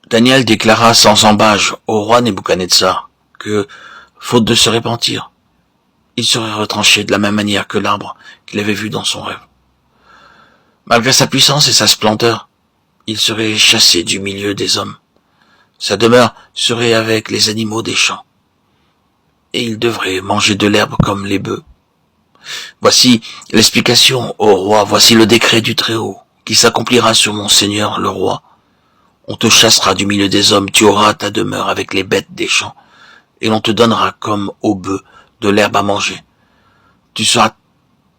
Daniel déclara sans embâche au roi Nebuchadnezzar que, faute de se repentir, il serait retranché de la même manière que l'arbre qu'il avait vu dans son rêve. Malgré sa puissance et sa splendeur, il serait chassé du milieu des hommes. Sa demeure serait avec les animaux des champs, et il devrait manger de l'herbe comme les bœufs. Voici l'explication au roi, voici le décret du Très-Haut, qui s'accomplira sur mon Seigneur le roi. On te chassera du milieu des hommes, tu auras ta demeure avec les bêtes des champs, et l'on te donnera comme aux bœufs de l'herbe à manger. Tu seras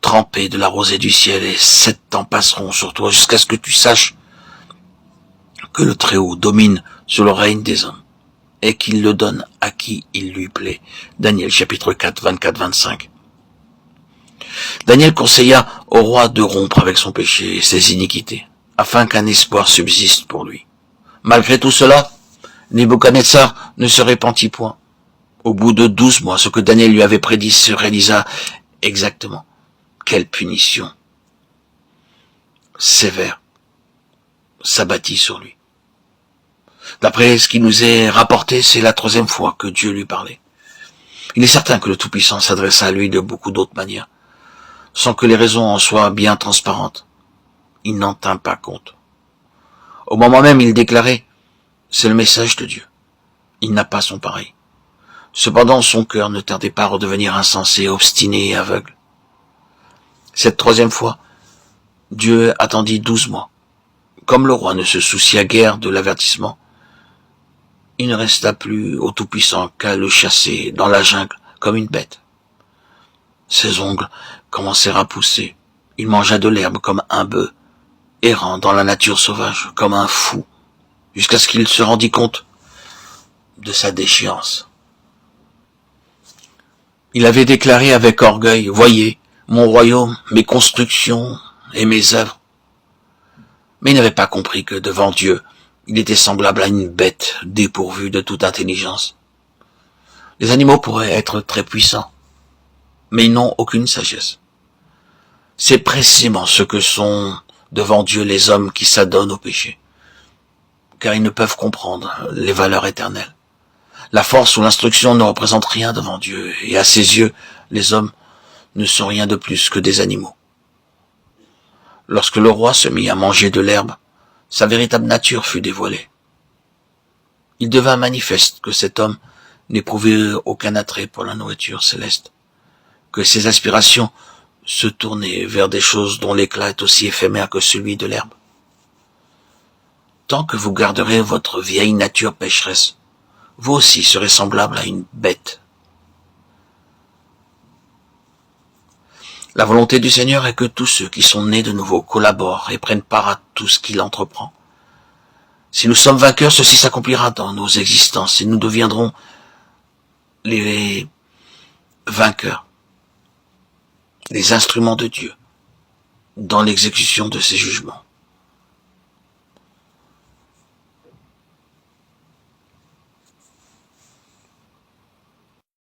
trempé de la rosée du ciel, et 7 ans passeront sur toi jusqu'à ce que tu saches que le Très-Haut domine sur le règne des hommes, et qu'il le donne à qui il lui plaît. Daniel chapitre 4, 24-25. Daniel conseilla au roi de rompre avec son péché et ses iniquités, afin qu'un espoir subsiste pour lui. Malgré tout cela, Nebuchadnezzar ne se repentit point. Au bout de 12 mois, ce que Daniel lui avait prédit se réalisa exactement. Quelle punition sévère s'abattit sur lui. D'après ce qui nous est rapporté, c'est la 3e fois que Dieu lui parlait. Il est certain que le Tout-Puissant s'adressa à lui de beaucoup d'autres manières, sans que les raisons en soient bien transparentes. Il n'en tint pas compte. Au moment même, il déclarait « C'est le message de Dieu. Il n'a pas son pareil. » Cependant, son cœur ne tardait pas à redevenir insensé, obstiné et aveugle. Cette 3e fois, Dieu attendit 12 mois. Comme le roi ne se soucia guère de l'avertissement, il ne resta plus au Tout-Puissant qu'à le chasser dans la jungle comme une bête. Ses ongles commencèrent à pousser. Il mangea de l'herbe comme un bœuf, errant dans la nature sauvage comme un fou, jusqu'à ce qu'il se rendit compte de sa déchéance. Il avait déclaré avec orgueil « Voyez, mon royaume, mes constructions et mes œuvres. » Mais il n'avait pas compris que devant Dieu, il était semblable à une bête dépourvue de toute intelligence. Les animaux pourraient être très puissants, mais ils n'ont aucune sagesse. C'est précisément ce que sont devant Dieu les hommes qui s'adonnent au péché, car ils ne peuvent comprendre les valeurs éternelles. La force ou l'instruction ne représentent rien devant Dieu, et à ses yeux, les hommes ne sont rien de plus que des animaux. Lorsque le roi se mit à manger de l'herbe, sa véritable nature fut dévoilée. Il devint manifeste que cet homme n'éprouvait aucun attrait pour la nourriture céleste, que ses aspirations se tournaient vers des choses dont l'éclat est aussi éphémère que celui de l'herbe. Tant que vous garderez votre vieille nature pécheresse, vous aussi serez semblable à une bête. La volonté du Seigneur est que tous ceux qui sont nés de nouveau collaborent et prennent part à tout ce qu'il entreprend. Si nous sommes vainqueurs, ceci s'accomplira dans nos existences et nous deviendrons les vainqueurs, les instruments de Dieu dans l'exécution de ses jugements.